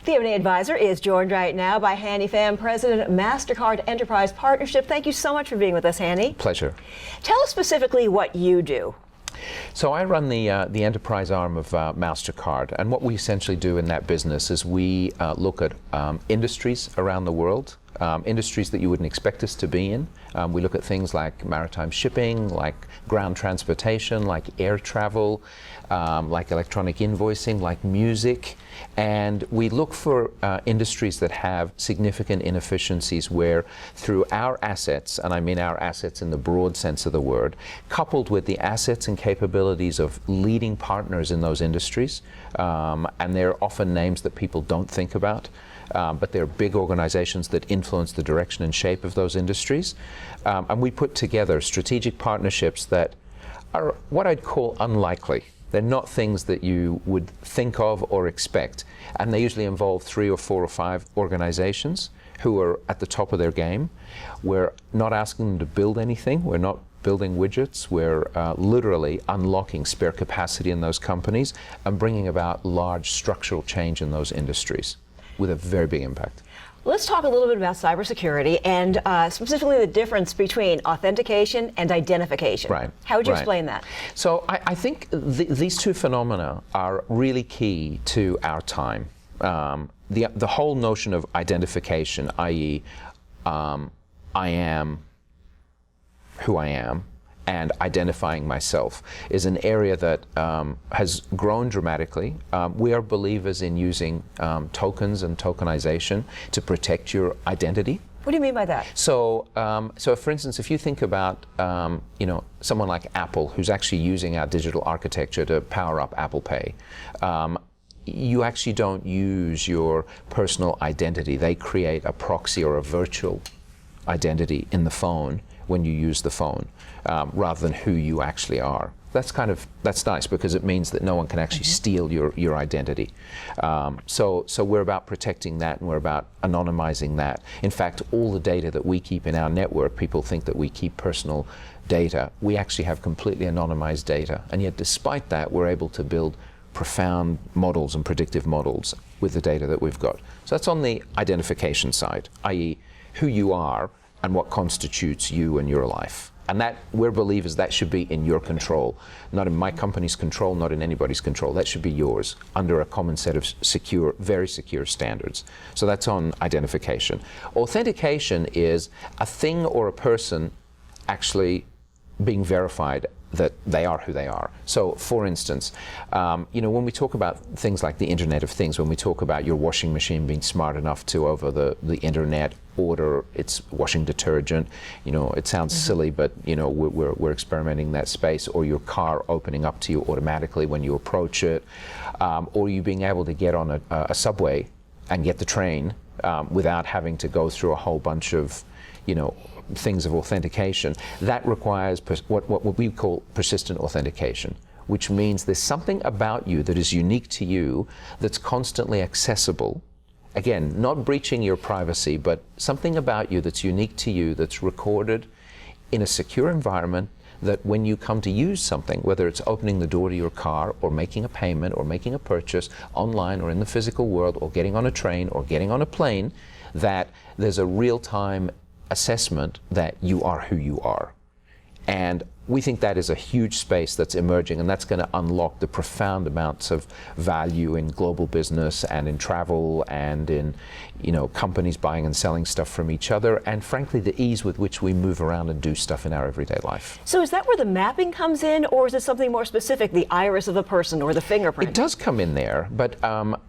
The M&A Advisor is joined right now by Hany, President of MasterCard Enterprise Partnership. Thank you so much for being with us, Hany. Pleasure. Tell us specifically what you do. So I run the enterprise arm of MasterCard, and what we essentially do in that business is we look at industries around the world, industries that you wouldn't expect us to be in. We look at things like maritime shipping, like ground transportation, like air travel, like electronic invoicing, like music, and we look for industries that have significant inefficiencies where through our assets, and I mean our assets in the broad sense of the word, coupled with the assets and capabilities of leading partners in those industries, and they're often names that people don't think about, but they're big organizations that influence the direction and shape of those industries. And we put together strategic partnerships that are what I'd call unlikely. They're not things that you would think of or expect. And they usually involve 3 or 4 or 5 organizations who are at the top of their game. We're not asking them to build anything. We're not building widgets. We're literally unlocking spare capacity in those companies and bringing about large structural change in those industries with a very big impact. Let's talk a little bit about cybersecurity and specifically the difference between authentication and identification. Right. How would you explain that? So I think these two phenomena are really key to our time. The whole notion of identification, i.e., I am who I am, and identifying myself is an area that has grown dramatically. We are believers in using tokens and tokenization to protect your identity. What do you mean by that? So, for instance, if you think about someone like Apple, who's actually using our digital architecture to power up Apple Pay, you actually don't use your personal identity. They create a proxy or a virtual identity in the phone when you use the phone, rather than who you actually are. That's nice because it means that no one can actually steal your identity. So we're about protecting that, and we're about anonymizing that. In fact, all the data that we keep in our network, people think that we keep personal data. We actually have completely anonymized data, and yet despite that, we're able to build profound models and predictive models with the data that we've got. So that's on the identification side, i.e. who you are and what constitutes you and your life. And that, we're believers, that should be in your control, not in my company's control, not in anybody's control. That should be yours under a common set of secure, very secure standards. So that's on identification. Authentication is a thing or a person actually being verified that they are who they are. So, for instance, when we talk about things like the Internet of Things, when we talk about your washing machine being smart enough to, over the Internet, order its washing detergent, it sounds silly, but we're experimenting in that space. Or your car opening up to you automatically when you approach it, or you being able to get on a subway and get the train without having to go through a whole bunch of, things of authentication. That requires what we call persistent authentication, which means there's something about you that is unique to you that's constantly accessible. Again, not breaching your privacy, but something about you that's unique to you, that's recorded in a secure environment, that when you come to use something, whether it's opening the door to your car or making a payment or making a purchase online or in the physical world or getting on a train or getting on a plane, that there's a real-time assessment that you are who you are. And we think that is a huge space that's emerging, and that's going to unlock the profound amounts of value in global business and in travel and in companies buying and selling stuff from each other, and frankly the ease with which we move around and do stuff in our everyday life. So is that where the mapping comes in, or is it something more specific, the iris of a person or the fingerprint? It does come in there, but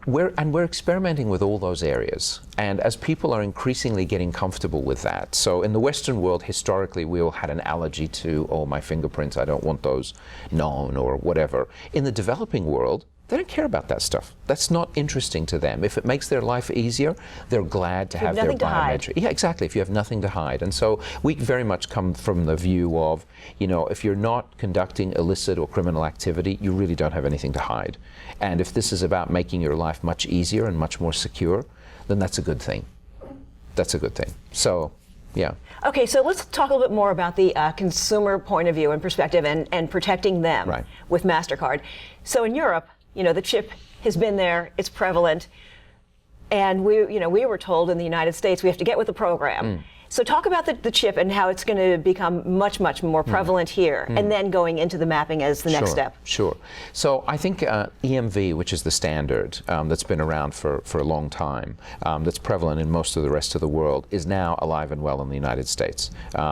we're experimenting with all those areas, and as people are increasingly getting comfortable with that. So in the Western world, historically, we all had an allergy to, my fingerprints, I don't want those known or whatever. In the developing world, they don't care about that stuff. That's not interesting to them. If it makes their life easier, they're glad to have their biometric. Yeah, exactly, if you have nothing to hide. And so we very much come from the view of, if you're not conducting illicit or criminal activity, you really don't have anything to hide. And if this is about making your life much easier and much more secure, then that's a good thing. That's a good thing. So, yeah. Okay, so let's talk a little bit more about the consumer point of view and perspective and protecting them with MasterCard. So in Europe, the chip has been there, it's prevalent. And we were told in the United States we have to get with the program. So talk about the chip and how it's going to become much, much more prevalent here, and then going into the mapping as the next step. Sure. So I think EMV, which is the standard that's been around for a long time, that's prevalent in most of the rest of the world, is now alive and well in the United States.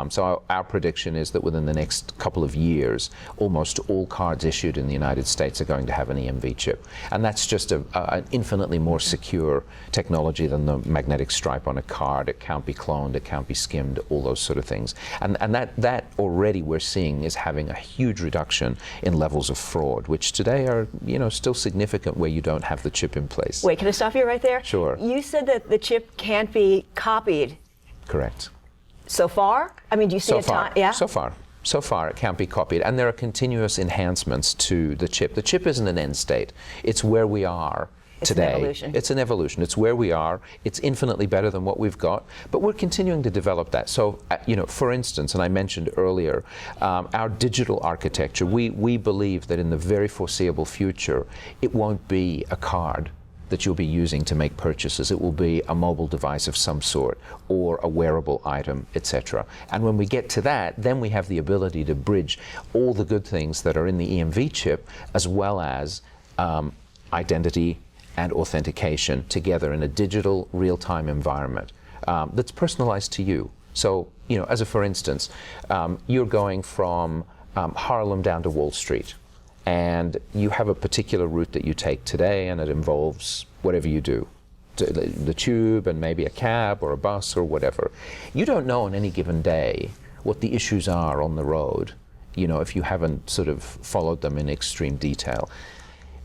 So our prediction is that within the next couple of years, almost all cards issued in the United States are going to have an EMV chip. And that's just an infinitely more secure technology than the magnetic stripe on a card. It can't be cloned, it can't be skimmed, all those sort of things. And that already we're seeing is having a huge reduction in levels of fraud, which today are still significant where you don't have the chip in place. Wait, can I stop you right there? Sure. You said that the chip can't be copied. Correct. So far? I mean, do you see a time? Yeah? So far, it can't be copied. And there are continuous enhancements to the chip. The chip isn't an end state. It's where we are today. It's an evolution. It's an evolution. It's where we are. It's infinitely better than what we've got, but we're continuing to develop that. So, for instance, and I mentioned earlier, our digital architecture, we believe that in the very foreseeable future, it won't be a card that you'll be using to make purchases. It will be a mobile device of some sort or a wearable item, etc. And when we get to that, then we have the ability to bridge all the good things that are in the EMV chip, as well as identity and authentication together in a digital real-time environment that's personalized to you. So, as a for instance, you're going from Harlem down to Wall Street, and you have a particular route that you take today, and it involves whatever you do, the tube and maybe a cab or a bus or whatever. You don't know on any given day what the issues are on the road, if you haven't sort of followed them in extreme detail.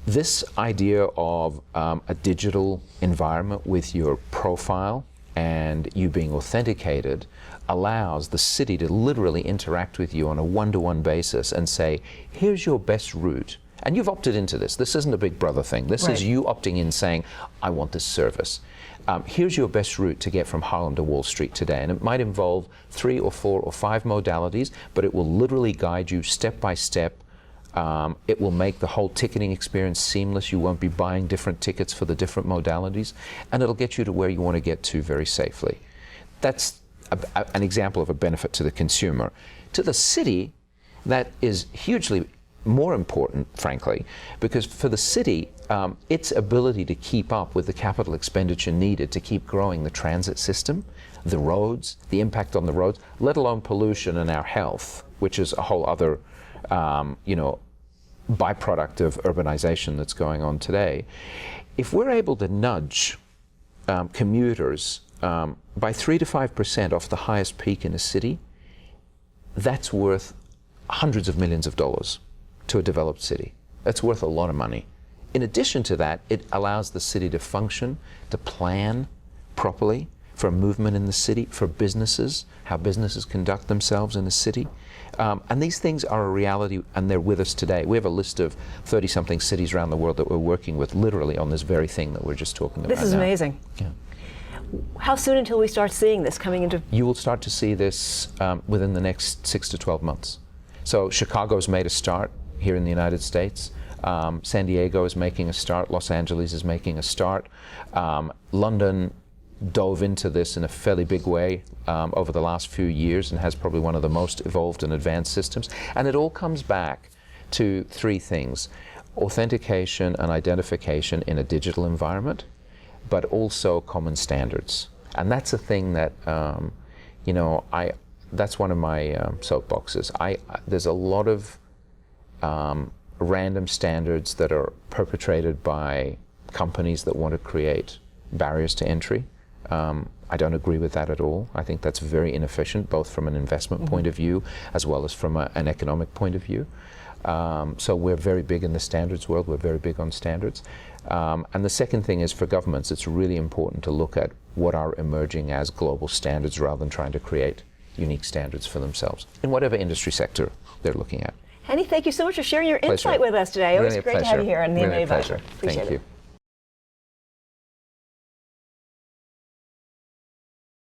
This idea of a digital environment with your profile and you being authenticated allows the city to literally interact with you on a one-to-one basis and say, here's your best route. And you've opted into this. This isn't a Big Brother thing. This is you opting in saying, I want this service. Here's your best route to get from Harlem to Wall Street today. And it might involve 3 or 4 or 5 modalities, but it will literally guide you step by step. It will make the whole ticketing experience seamless. You won't be buying different tickets for the different modalities, and it'll get you to where you want to get to very safely. That's an example of a benefit to the consumer. To the city, that is hugely more important, frankly, because for the city, its ability to keep up with the capital expenditure needed to keep growing the transit system, the roads, the impact on the roads, let alone pollution and our health, which is a whole other byproduct of urbanization that's going on today. If we're able to nudge commuters by 3 to 5% off the highest peak in a city, that's worth hundreds of millions of dollars to a developed city. That's worth a lot of money. In addition to that, it allows the city to function, to plan properly for movement in the city, for businesses, how businesses conduct themselves in the city. And these things are a reality, and they're with us today. We have a list of 30-something cities around the world that we're working with literally on this very thing that we're just talking about now. This is amazing. Yeah. How soon until we start seeing this coming into... You will start to see this within the next 6 to 12 months. So Chicago's made a start here in the United States. San Diego is making a start. Los Angeles is making a start. London dove into this in a fairly big way over the last few years and has probably one of the most evolved and advanced systems. And it all comes back to 3 things: authentication and identification in a digital environment, but also common standards. And that's a thing that, that's one of my soapboxes. There's a lot of random standards that are perpetrated by companies that want to create barriers to entry. I don't agree with that at all. I think that's very inefficient, both from an investment point of view as well as from an economic point of view. So we're very big in the standards world. We're very big on standards. And the second thing is, for governments, it's really important to look at what are emerging as global standards rather than trying to create unique standards for themselves in whatever industry sector they're looking at. Hany, thank you so much for sharing your insight with us today. It was great to have you here on the M&A Advisor. Appreciate it. Thank you.